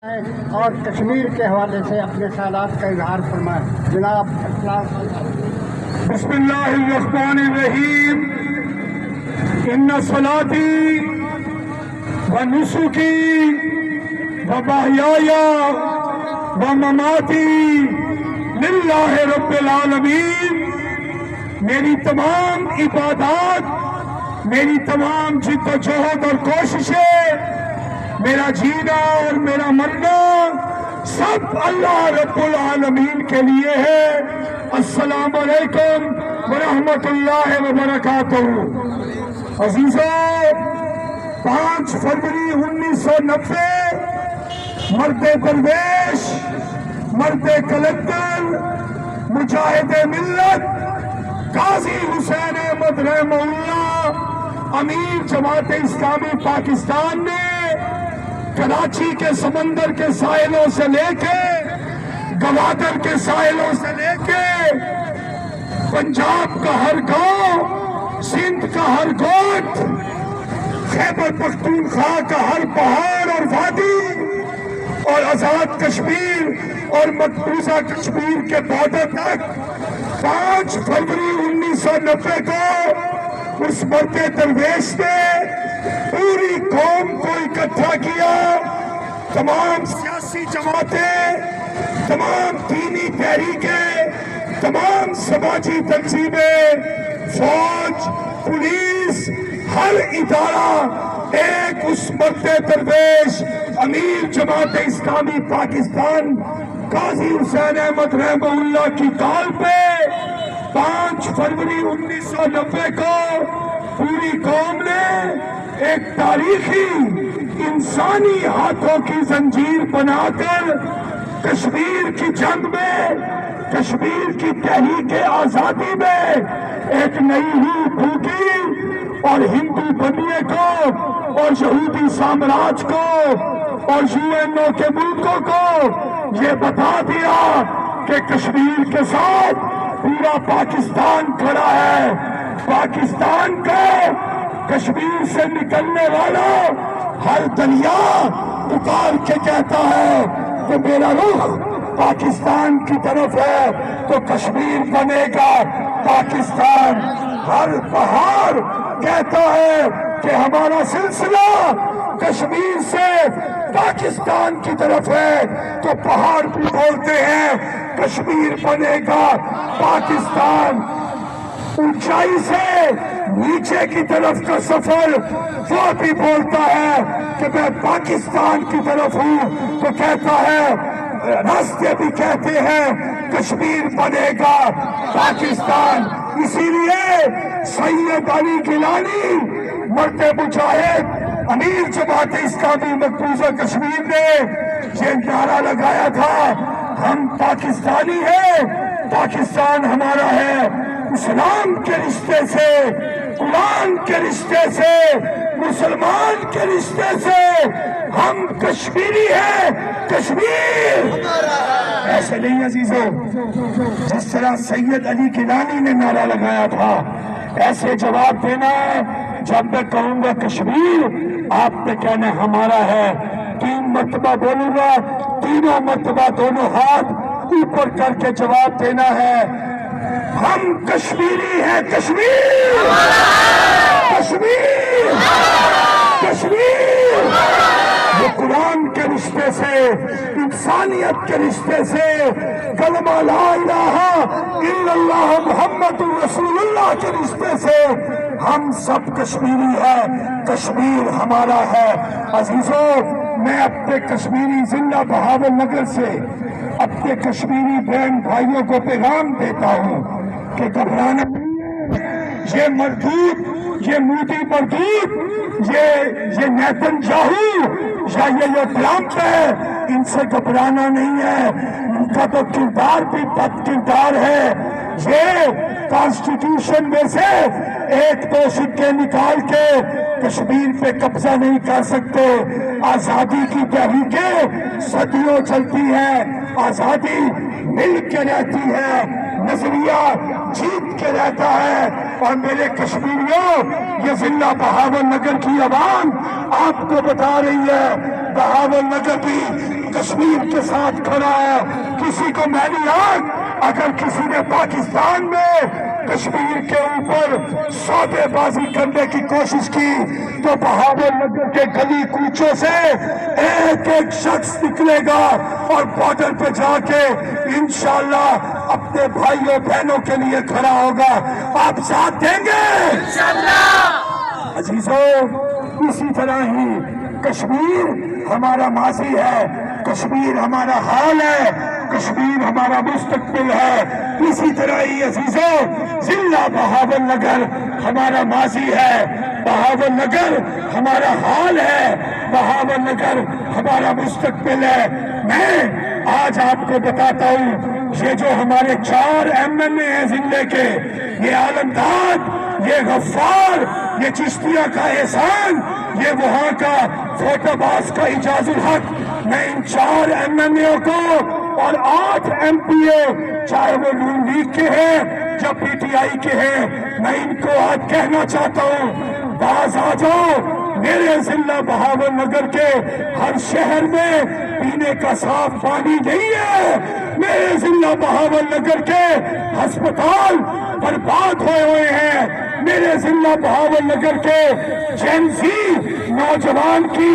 اور کشمیر کے حوالے سے اپنے خیالات کا اظہار فرمائیں جناب۔ بسم اللہ الرحمن الرحیم۔ ان صلاتی و نسکی و محیای و مماتی للہ رب العالمین۔ میری تمام عبادات، میری تمام جد و جہد اور کوششیں، میرا جینا اور میرا مرنا سب اللہ رب العالمین کے لیے ہے۔ السلام علیکم ورحمۃ اللہ وبرکاتہ۔ عزیزوں، 5 فروری 1990 مرد درویش، مرد کلندر، مجاہد ملت قاضی حسین احمد رحمہ اللہ امیر جماعت اسلامی پاکستان نے کراچی کے سمندر کے ساحلوں سے لے کے، گوادر کے ساحلوں سے لے کے، پنجاب کا ہر گاؤں، سندھ کا ہر گوٹ، خیبر پختونخوا کا ہر پہاڑ اور وادی، اور آزاد کشمیر اور مقبوضہ کشمیر کے بارڈر تک 5 فروری 1990 کو اس مرد درویش نے پوری قوم کو اکٹھا کیا۔ تمام سیاسی جماعتیں، تمام دینی تحریکیں، تمام سماجی تنظیمیں، فوج، پولیس، ہر ادارہ ایک اس مرد درویش امیر جماعت اسلامی پاکستان قاضی حسین احمد رحمہ اللہ کی کال پہ 5 فروری 1990 کو پوری قوم نے ایک تاریخی انسانی ہاتھوں کی زنجیر بنا کر کشمیر کی جنگ میں، کشمیر کی تحریک آزادی میں ایک نئی روح پھونکی، اور ہندو بنیے کو اور یہودی سامراج کو اور UN کے ملکوں کو یہ بتا دیا کہ کشمیر کے ساتھ پورا پاکستان کھڑا ہے۔ پاکستان کو کشمیر سے نکلنے والا ہر دریا پکار کے کہتا ہے کہ میرا رخ پاکستان کی طرف ہے تو کشمیر بنے گا پاکستان۔ ہر پہاڑ کہتا ہے کہ ہمارا سلسلہ کشمیر سے پاکستان کی طرف ہے تو پہاڑ بھی بولتے ہیں کشمیر بنے گا پاکستان۔ اونچائی سے نیچے کی طرف کا سفر وہ بھی بولتا ہے کہ میں پاکستان کی طرف ہوں تو کہتا ہے، راستے بھی کہتے ہیں کشمیر بنے گا پاکستان۔ اسی لیے سید علی گیلانی مرد مجاہد امیر جماعت اسلامی مقبوضہ کشمیر نے یہ نعرہ لگایا تھا، ہم پاکستانی ہیں، پاکستان ہمارا ہے۔ اسلام کے رشتے سے، قرآن کے رشتے سے، مسلمان کے رشتے سے ہم کشمیری ہیں، کشمیر ایسے نہیں عزیزوں۔ جس طرح سید علی گیلانی نے نعرہ لگایا تھا ایسے جواب دینا ہے۔ جب میں کہوں گا کشمیر، آپ نے کہنا ہمارا ہے۔ 3 مرتبہ بولوں گا، تینوں مرتبہ دونوں ہاتھ اوپر کر کے جواب دینا ہے، ہم کشمیری ہیں، کشمیر، کشمیر، کشمیر۔ یہ قرآن کے رشتے سے، انسانیت کے رشتے سے، کلمہ لا الہ الا اللہ محمد رسول اللہ کے رشتے سے ہم سب کشمیری ہیں، کشمیر ہمارا ہے۔ عزیزوں، میں اپنے کشمیری ضلع بہاول نگر سے اپنے کشمیری بہن بھائیوں کو پیغام دیتا ہوں کہ گھبرانا نہیں ہے۔ یہ مردود، یہ مودی مردود، یہ نیتن یاہو یا یہ ٹرمپ ہے، ان سے گھبرانا نہیں ہے۔ ان کا تو کردار بھی بد کردار ہے۔ یہ کانسٹیٹیوشن میں سے 1-2 سکے نکال کے کشمیر پہ قبضہ نہیں کر سکتے۔ آزادی کی تحریکیں صدیوں چلتی ہیں، آزادی مل کے رہتی ہے، نظریہ جیت کے رہتا ہے۔ اور میرے کشمیریوں، یہ ضلع بہاول نگر کی عوام آپ کو بتا رہی ہے، بہاول نگر بھی کشمیر کے ساتھ کھڑا ہے. کسی کو میری آنکھ اگر کسی نے پاکستان میں کشمیر کے اوپر سودے بازی کرنے کی کوشش کی تو بہاول نگر کے گلی کوچوں سے ایک ایک شخص نکلے گا اور بارڈر پہ جا کے انشاءاللہ اپنے بھائیوں بہنوں کے لیے کھڑا ہوگا. آپ ساتھ دیں گے انشاءاللہ؟ عزیزوں، اسی طرح ہی کشمیر ہمارا ماضی ہے، کشمیر ہمارا حال ہے، کشمیر ہمارا مستقبل ہے. اسی طرح ہی عزیزوں، ضلع بہاول نگر ہمارا ماضی ہے، بہاول نگر ہمارا حال ہے، بہاول نگر ہمارا مستقبل ہے. میں آج آپ کو بتاتا ہوں، یہ جو ہمارے 4 MNA ہیں ضلع کے، یہ عالمداد، یہ غفار، یہ چشتیہ کا احسان، یہ وہاں کا فوٹو باز کا اجاز الحق، میں ان 4 MNA کو اور 8 MPA چاہے وہ نون لیگ کے ہیں یا PTI کے ہیں، میں ان کو آج کہنا چاہتا ہوں، باز آ جاؤ. میرے ضلع بہاول نگر کے ہر شہر میں پینے کا صاف پانی نہیں ہے. میرے ضلع بہاول نگر کے ہسپتال برباد ہوئے ہیں. میرے ضلع بہاول نگر کے جین زی نوجوان کی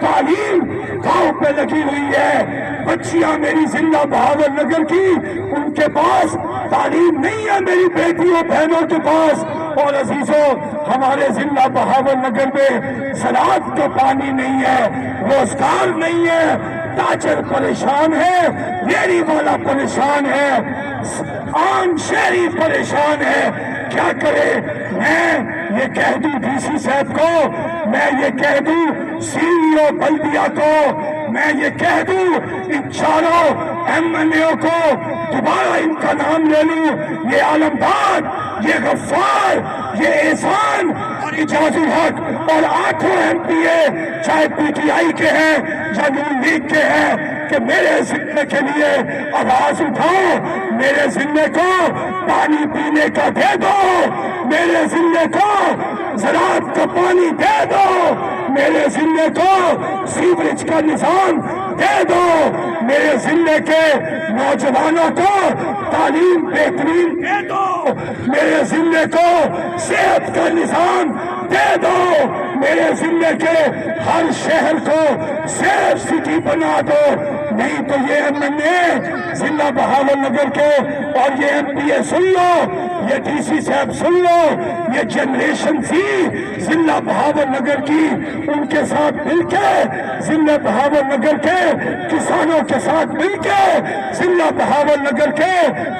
تعلیم گاؤں پہ لگی ہوئی ہے. بچیاں میری ضلع بہاول نگر کی، ان کے پاس تعلیم نہیں ہے، میری بیٹیوں بہنوں کے پاس. اور عزیزوں، ہمارے ضلع بہاول نگر میں سلاد کا پانی نہیں ہے، روزگار نہیں ہے، تاجر پریشان ہے، ریڑھی والا پریشان ہے، عام شہری پریشان ہے. کیا کرے؟ میں یہ کہہ دوں ڈی سی صاحب کو، میں یہ کہہ دوں CEO بلدیہ کو، میں یہ کہہ دوں ان 4 MNA کو، دوبارہ ان کا نام لے لوں، یہ عالمداد، یہ غفار، یہ احسان اور اجاز الحق اور 8 MPA چاہے PTI کے ہیں یا نون لیگ کے ہیں، کہ میرے ضلع کے لیے آواز اٹھاؤ. میرے ضلع کو پانی پینے کا دے دو، میرے ضلع کو زراعت کا پانی دے دو، میرے ضلع کو سیوریج کا نظام دے دو، میرے ضلع کے نوجوانوں کو تعلیم بہترین دے دو، میرے ضلع کو صحت کا نظام دے دو، میرے ضلع کے ہر شہر کو سیف سٹی بنا دو. نہیں تو یہ MNA ضلع بہاول نگر کے اور یہ MPA سن لو، یہ ڈی سی صاحب سن لو، یہ جنریشن سی ضلع بہاول نگر کی، ان کے ساتھ مل کے ضلع بہاول نگر کے کسانوں کے ساتھ مل کے، ضلع بہاول نگر کے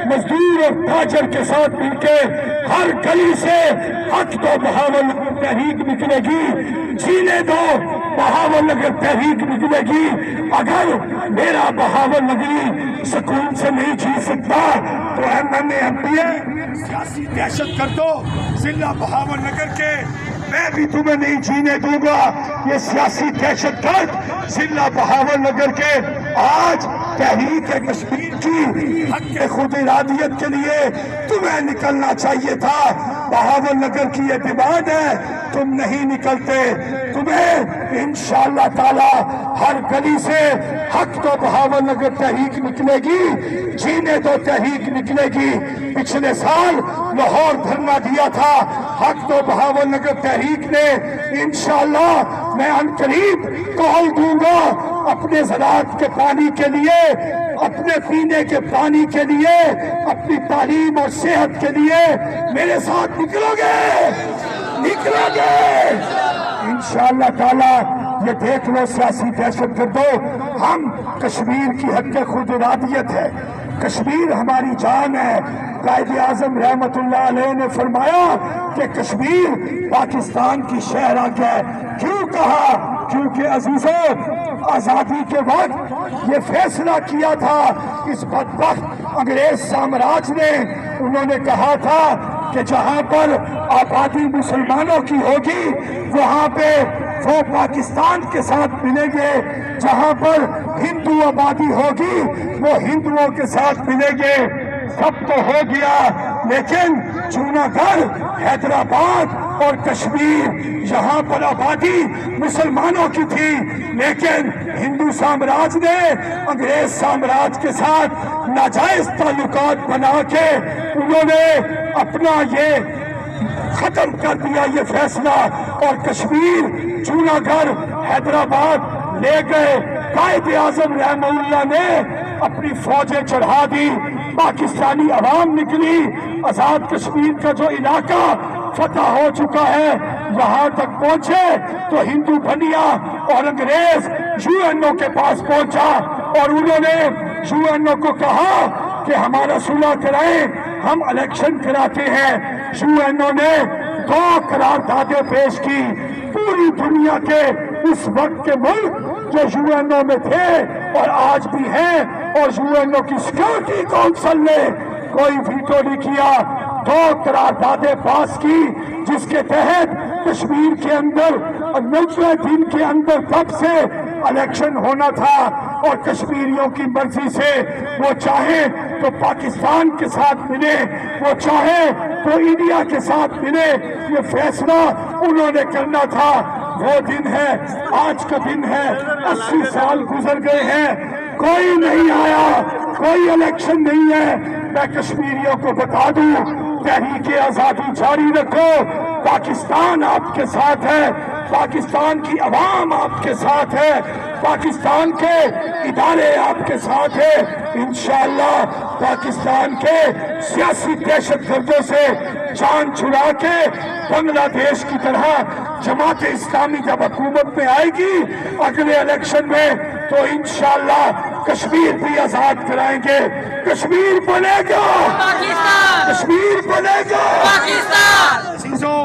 مزدور اور تاجر کے ساتھ مل کے ہر گلی سے حق تو بہاول نگر تحریک نکلے گی. جینے دو، بہاول نگر تحریک نکلے گی. اگر میرا بہاول نگری سکون سے نہیں جی سکتا تو MNA MPA سیاسی دہشت گردو ضلع بہاول نگر کے میں بھی تمہیں نہیں جینے دوں گا. یہ سیاسی دہشت گرد ضلع بہاول نگر کے آج تحریک کشمیر کی حق خود ارادیت کے لیے تمہیں نکلنا چاہیے تھا. بہاول نگر کی یہ ڈیمانڈ ہے، تم نہیں نکلتے. تمہیں انشاءاللہ تعالی ہر گلی سے حق تو بہاول نگر تحریک نکلے گی، جینے تو تحریک نکلے گی. پچھلے سال لاہور دھرنا دیا تھا حق تو بہاول نگر تحریک نے. انشاءاللہ میں عنقریب کال دوں گا اپنے زراعت کے پانی کے لیے، اپنے پینے کے پانی کے لیے، اپنی تعلیم اور صحت کے لیے. میرے ساتھ نکلو گے؟ نکلو گے انشاءاللہ تعالی. یہ دیکھ لو سیاسی دہشت گردو، ہم کشمیر کی حق خود ارادیت ہے، کشمیر ہماری جان ہے. قائد اعظم رحمت اللہ علیہ نے فرمایا کہ کشمیر پاکستان کی شہراگ ہے. کیوں کہا؟ کیونکہ عزیزوں، آزادی کے وقت یہ فیصلہ کیا تھا اس بدبخت انگریز سامراج نے. انہوں نے کہا تھا کہ جہاں پر آبادی مسلمانوں کی ہوگی وہاں پہ وہ پاکستان کے ساتھ ملیں گے، جہاں پر ہندو آبادی ہوگی وہ ہندوؤں کے ساتھ ملیں گے. سب تو ہو گیا، لیکن جوناگڑھ، حیدرآباد اور کشمیر یہاں پر آبادی مسلمانوں کی تھی، لیکن ہندو سامراج نے انگریز سامراج کے ساتھ ناجائز تعلقات بنا کے انہوں نے اپنا یہ ختم کر دیا یہ فیصلہ، اور کشمیر جوناگڑھ حیدرآباد لے گئے۔ قائد اعظم رحمہ اللہ نے اپنی فوجیں چڑھا دی، پاکستانی عوام نکلی، آزاد کشمیر کا جو علاقہ فتح ہو چکا ہے یہاں تک پہنچے تو ہندو بنیا اور انگریز یو این او کے پاس پہنچا، اور انہوں نے یو این او کو کہا کہ ہمارا صلح کرائیں، ہم الیکشن کراتے ہیں۔ یو این او نے 2 قراردادیں پیش کی۔ پوری دنیا کے اس وقت کے ملک جو یو این او میں تھے اور آج بھی ہیں، اور یو این او کی سیکورٹی کونسل نے کوئی ویٹو نہیں کیا، 2 قراردادیں پاس کی جس کے تحت کشمیر کے اندر 90 دن کے اندر تب سے الیکشن ہونا تھا، اور کشمیریوں کی مرضی سے وہ چاہے تو پاکستان کے ساتھ ملے، وہ چاہے تو انڈیا کے ساتھ ملے، یہ فیصلہ انہوں نے کرنا تھا۔ وہ دن ہے، آج کا دن ہے، 80 سال گزر گئے ہیں، کوئی نہیں آیا، کوئی الیکشن نہیں ہے۔ میں کشمیریوں کو بتا دوں، تحریک آزادی جاری رکھو، پاکستان آپ کے ساتھ ہے، پاکستان کی عوام آپ کے ساتھ ہے، پاکستان کے ادارے آپ کے ساتھ ہے۔ انشاءاللہ پاکستان کے سیاسی دہشت گردوں سے جان چھڑا کے بنگلہ دیش کی طرح جماعت اسلامی جب حکومت میں آئے گی اگلے الیکشن میں تو انشاءاللہ کشمیر بھی آزاد کرائیں گے۔ کشمیر بنے گا، کشمیر بنے گا۔ عزیزوں